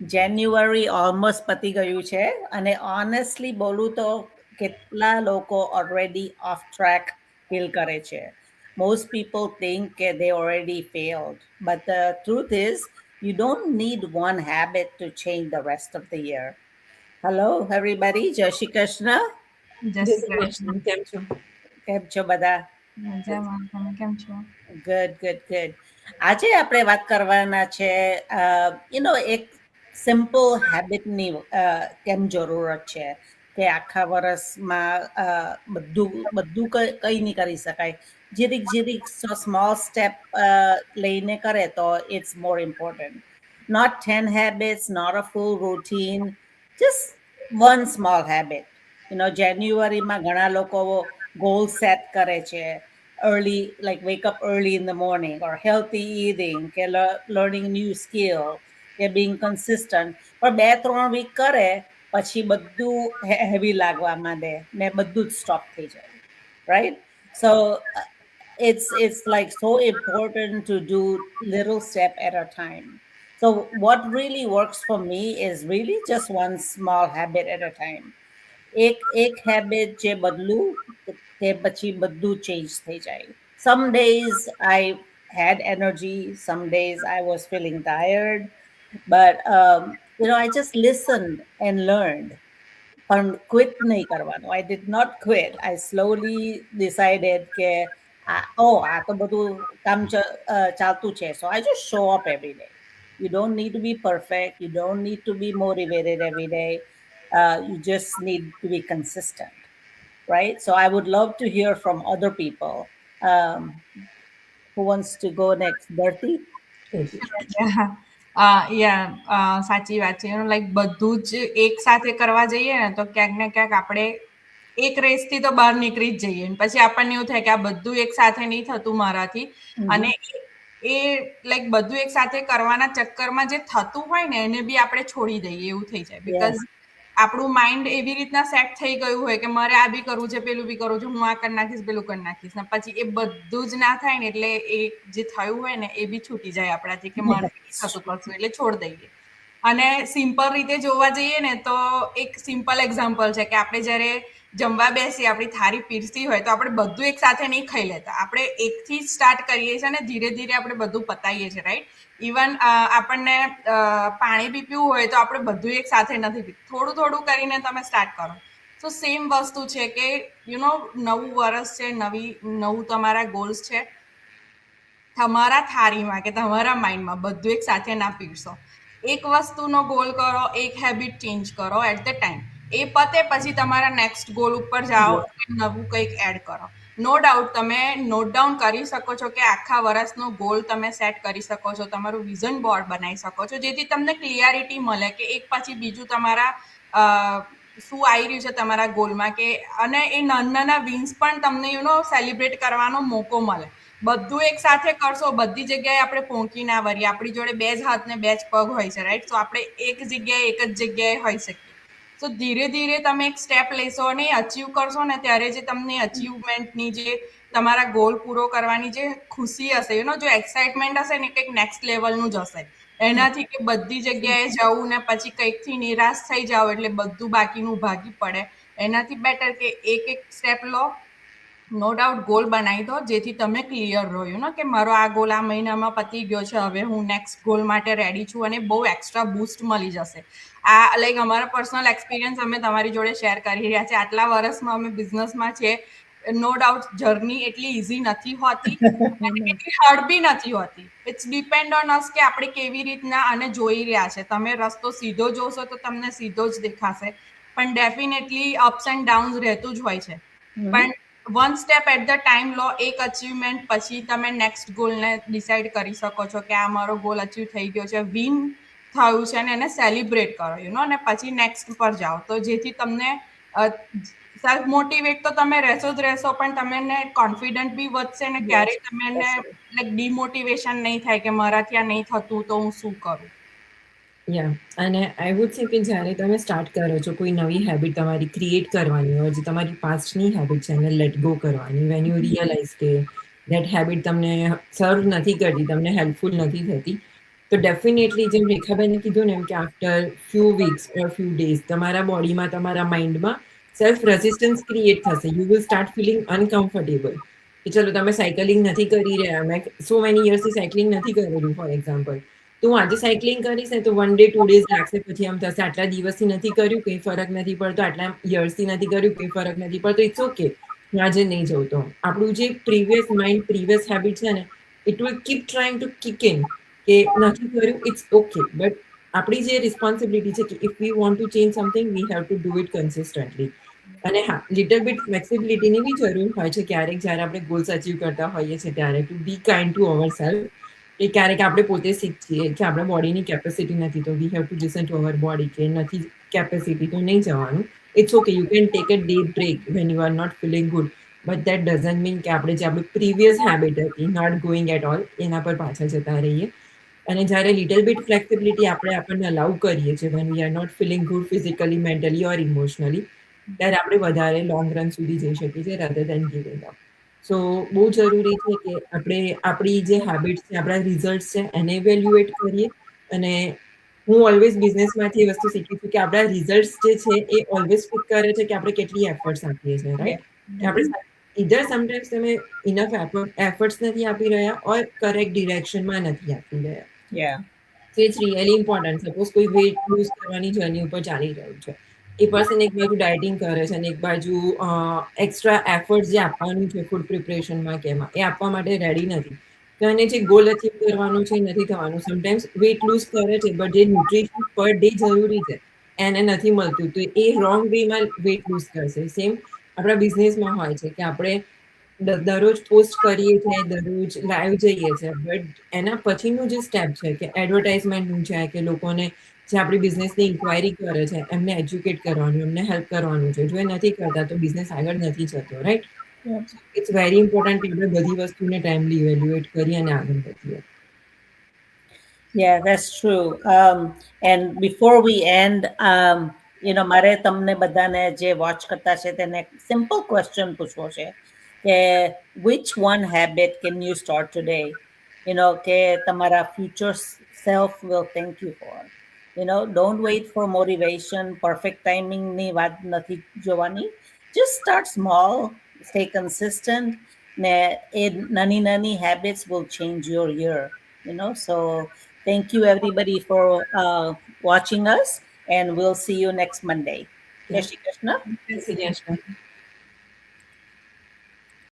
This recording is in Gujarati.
જાન્યુઆરી ઓલમોસ્ટ પતી ગયું છે અને ઓનેસ્ટલી બોલું તો કેટલા લોકો ઓલરેડી ઓફ ટ્રેક ફીલ કરે છે. Most people think they already failed, but the truth is, you don't need one habit to change the rest of the year. Hello, everybody. Jai Shri Krishna. જય જય શ્રી શ્રી કૃષ્ણ. કૃષ્ણ. કેમ છો? કેમ છો બધા? મજામાં, તમે કેમ છો? Good good good. આજે આપણે વાત કરવાના છે એક સિમ્પલ હેબિટની કેમ જરૂરત છે કે આખા વર્ષમાં બધું બધું કંઈ નહીં કરી શકાય. જીરીક જીરીક સ્મોલ સ્ટેપ લઈને કરે તો it's more important. Not 10 habits, not a full routine, just one small habit. જાન્યુઆરીમાં ઘણા લોકો ગોલ સેટ કરે છે. Early, like wake up early in the morning, or healthy eating, કે learning new skill, કે being consistent. પણ 2-3 વીક કરે પછી બધું હેવી લાગવા માંડે ને બધું જ સ્ટોપ થઈ જાય, right? So it's like so important to do little step at a time. So what really works for me is really just one small habit at a time. એક હેબિટ જે બદલું તે પછી બધું ચેન્જ થઈ જાય. Some days I had energy, some days I was feeling tired, but I just listened and learned. પણ ક્વિટ નહીં કરવાનું. I did not quit. I slowly decided કે આ તો બધું કામ ચાલતું છે. So I just show up every day. You don't need to be perfect. You don't need to be motivated every day. You just need to be consistent, right? So I would love to hear from other people. Um, who wants to go next? Bertie? સાચી વાત છે. લાઈક બધું જ એક સાથે કરવા જઈએ ને તો ક્યાંક ને ક્યાંક આપણે એક રેસથી તો બહાર નીકળી જ જઈએ. પછી આપણને એવું થાય કે આ બધું એક સાથે નહીં થતું મારાથી. અને એ લાઈક બધું એક સાથે કરવાના ચક્કરમાં જે થતું હોય ને એને બી આપણે છોડી દઈએ એવું થઈ જાય. બીકોઝ આપણું માઇન્ડ એવી રીતના સેટ થઈ ગયું હોય કે મારે આ બી કરવું છે, પેલું બી કરવું છે, હું આ કરી નાખીશ, પેલું કરી નાખીશ. ને પછી એ બધું જ ના થાય ને એટલે એ જે થયું હોય ને એ બી છૂટી જાય આપણાથી કે મારે થતું કરશું એટલે છોડ દઈએ. અને સિમ્પલ રીતે જોવા જઈએ ને તો એક સિમ્પલ એક્ઝામ્પલ છે કે આપણે જ્યારે જમવા બેસીએ, આપણી થાળી પીરસી હોય તો આપણે બધું એક સાથે નહીં ખાઈ લેતા. આપણે એકથી જ સ્ટાર્ટ કરીએ છીએ અને ધીરે ધીરે આપણે બધું પતાવીએ છીએ, રાઈટ? ઇવન આપણને પાણી બી પીવું હોય તો આપણે બધું એક સાથે નથી પીતું. થોડું થોડું કરીને તમે સ્ટાર્ટ કરો. તો સેમ વસ્તુ છે કે નવું વર્ષ છે, નવું તમારા ગોલ્સ છે. તમારા થાળીમાં કે તમારા માઇન્ડમાં બધું એક સાથે ના પીરસો. એક વસ્તુનો ગોલ કરો, એક હેબિટ ચેન્જ કરો એટ ધ ટાઈમ. એ પતે પછી તમારા નેક્સ્ટ ગોલ ઉપર જાઓ, નવું કંઈક એડ કરો. નો ડાઉટ તમે નોટ ડાઉન કરી શકો છો કે આખા વર્ષનો ગોલ તમે સેટ કરી શકો છો, તમારું વિઝન બોર્ડ બનાવી શકો છો, જેથી તમને ક્લિયરિટી મળે કે એક પછી બીજું તમારા શું આવી રહ્યું છે તમારા ગોલમાં. કે અને એ નાના વિન્સ પણ તમને સેલિબ્રેટ કરવાનો મોકો મળે. બધું એક સાથે કરશો, બધી જગ્યાએ આપણે પહોંચી ના વળીએ. આપણી જોડે બે જ હાથ ને બે જ પગ હોય છે, રાઈટ? તો આપણે એક જ જગ્યાએ હોઈ શકીએ. તો ધીરે ધીરે તમે એક સ્ટેપ લેશો અને અચીવ કરશો ને ત્યારે જે તમને અચીવમેન્ટની જે તમારા ગોલ પૂરો કરવાની જે ખુશી હશે, જો એક્સાઇટમેન્ટ હશે ને કંઈક નેક્સ્ટ લેવલનું જ હશે. એનાથી કે બધી જગ્યાએ જવું ને પછી કંઈકથી નિરાશ થઈ જાવ એટલે બધું બાકીનું ભાગી પડે. એનાથી બેટર કે એક સ્ટેપ લો, નો ડાઉટ ગોલ બનાવી દો, જેથી તમે ક્લિયર રહો કે મારો આ ગોલ આ મહિનામાં પતી ગયો છે, હવે હું નેક્સ્ટ ગોલ માટે રેડી છું અને બહુ એક્સ્ટ્રા બૂસ્ટ મળી જશે. આ લાઈક અમારા પર્સનલ એક્સપિરિયન્સ અમે તમારી જોડે શેર કરી રહ્યા છે. આટલા વર્ષમાં અમે બિઝનેસમાં છીએ. નો ડાઉટ જર્ની એટલી ઇઝી નથી હોતી, એટલી હાર્ડ બી નથી હોતી. ઇટ્સ ડિપેન્ડ ઓન અસ કે આપણે કેવી રીતના આને જોઈ રહ્યા છે. તમે રસ્તો સીધો જોશો તો તમને સીધો જ દેખાશે, પણ ડેફિનેટલી અપ્સ એન્ડ ડાઉન્સ રહેતું જ હોય છે. પણ one step at the time લો. એક અચીવમેન્ટ પછી તમે નેક્સ્ટ ગોલને ડિસાઈડ કરી શકો છો કે આ મારો ગોલ અચીવ થઈ ગયો છે, વિન થયું છે, અને એને સેલિબ્રેટ કરો અને પછી નેક્સ્ટ પર જાઓ. તો જેથી તમને સેલ્ફ મોટિવેટ તો તમે રહેશો જ રહેશો, પણ તમને કોન્ફિડન્ટ બી વધશે ને ક્યારેય તમને લાઈક ડિમોટિવેશન નહીં થાય કે મારાથી આ નહીં થતું તો હું શું કરું. અને આઈ વુડ સે કે જ્યારે તમે સ્ટાર્ટ કરો છો કોઈ નવી હેબિટ તમારી ક્રિએટ કરવાની હોય, જે તમારી પાસ્ટની હેબિટ છે એને લેટ ગો કરવાની, વેન યુ રિયલાઇઝ કે દેટ હેબિટ તમને સર્વ નથી કરતી, તમને હેલ્પફુલ નથી થતી, તો ડેફિનેટલી જેમ રેખાબેને કીધું ને એમ કે આફ્ટર ફ્યુ વીક્સ ઓર ફ્યુ ડેઝ તમારા બોડીમાં તમારા માઇન્ડમાં સેલ્ફ રેઝિસ્ટન્સ ક્રિએટ થશે. You will start feeling uncomfortable કે ચલો તમે સાયકલિંગ નથી કરી રહ્યા, મેં સો મેની યર્સથી સાયકલિંગ નથી કરેલું ફોર એક્ઝામ્પલ, તો હું આજે સાયકલિંગ કરીશ ને તો 1 ડે 2 ડેઝ લાગશે, પછી આમ થશે આટલા દિવસથી નથી કર્યું કંઈ ફરક નથી પડતો, આટલા યર્સથી નથી કર્યું કંઈ ફરક નથી પડતો, ઇટ્સ ઓકે, હું આજે નહીં જઉં. તો આપણું જે પ્રીવિયસ માઇન્ડ પ્રીવિયસ હેબિટ છે ને it will keep trying to kick in કે નથી કર્યું, ઇટ્સ ઓકે, બટ આપણી જે રિસ્પોન્સિબિલિટી છે કે if we want to change something V have to do it consistently. અને હા, લિટલ બીટ ફ્લેક્સિબિલિટીની બી જરૂર હોય છે ક્યારેક જ્યારે આપણે ગોલ્સ અચીવ કરતા હોઈએ છીએ ત્યારે, to be kind to our self. કે ક્યારેક આપણે પોતે શીખીએ કે આપણા બોડીની કેપેસિટી નથી તો we have to listen to our body કે નથી કેપેસિટી તો નહીં જવાનું. It's okay, you can take a day break when you are not feeling good, but that doesn't mean કે આપણે જે આપણી પ્રીવિયસ હેબિટ હતી નોટ ગોઈંગ એટ ઓલ એના પર પાછા જતા રહીએ. અને જ્યારે લિટલ બીટ ફ્લેક્સિબિલિટી આપણે આપણને અલાઉ કરીએ છીએ when we are not feeling good physically, mentally or emotionally, ત્યારે આપણે વધારે લોંગ રન સુધી જઈ શકીએ છીએ rather than giving up. So બહુ જરૂરી છે કે આપણે આપણી જે હેબિટ્સ છે, આપણા રિઝલ્ટ છે એને ઇવેલ્યુએટ કરીએ. અને હું ઓલવેઝ બિઝનેસમાંથી એ વસ્તુ શીખી છું કે આપણા રિઝલ્ટ્સ જે છે એ ઓલવેઝ સ્પીક કરે છે કે આપણે કેટલી એફર્ટ્સ આપીએ છીએ, રાઈટ? કે આપણે ઇધર સમટાઈમ્સ તમે ઇનફ એફર્ટ્સ નથી આપી રહ્યા ઓર કરેક્ટ ડિરેક્શનમાં નથી આપી રહ્યા. Yeah. So it's really important. Suppose કોઈ વેઇટ લૂઝ કરવાની જર્ની ઉપર ચાલી રહ્યું છે, એ પર્સન એક બાજુ ડાયટિંગ કરે છે અને એક બાજુ એક્સ્ટ્રા એફર્ટ જે આપવાનું છે ફૂડ પ્રિપરેશનમાં કે એમાં એ આપવા માટે રેડી નથી, તો એને જે ગોલ અચીવ કરવાનું છે એ નથી થવાનું. સમટાઈમ્સ વેઇટ લૂઝ કરે છે બટ જે ન્યુટ્રિશન પર ડે જરૂરી છે એને નથી મળતું, તો એ રોંગ વેમાં વેઇટ લૂઝ કરશે. સેમ આપણા બિઝનેસમાં હોય છે કે આપણે દરરોજ પોસ્ટ કરીએ છીએ, દરરોજ લાઈવ જઈએ છીએ, બટ એના પછીનું જે સ્ટેપ છે કે એડવર્ટાઇઝમેન્ટનું છે કે લોકોને જે આપણી બિઝનેસની ઇન્ક્વાયરી કરે છે એમને એજ્યુકેટ કરવાનું, એમને હેલ્પ કરવાનું છે. જો એ નથી કરતા તો બિઝનેસ આગળ નથી જતો, રાઈટ? ઇટ્સ વેરી ઇમ્પોર્ટન્ટ કે આપણે બધી વસ્તુને ટાઈમલી ઇવેલ્યુએટ કરીએ અને આગળ વધીએ. Yeah, that's true. And before we end, મારે તમને બધાને જે વોચ કરતા છે તેને એક સિમ્પલ ક્વેશ્ચન પૂછવો છે કે which one habit can you start today? કે તમારા future self will thank you for. Don't wait for motivation, perfect timing ની વાત નથી જોવાની. Just start small, stay consistent. ને એ નાની habits will change your year. So thank you everybody for watching us, and we'll see you next Monday. Jai Shri Krishna. Yes,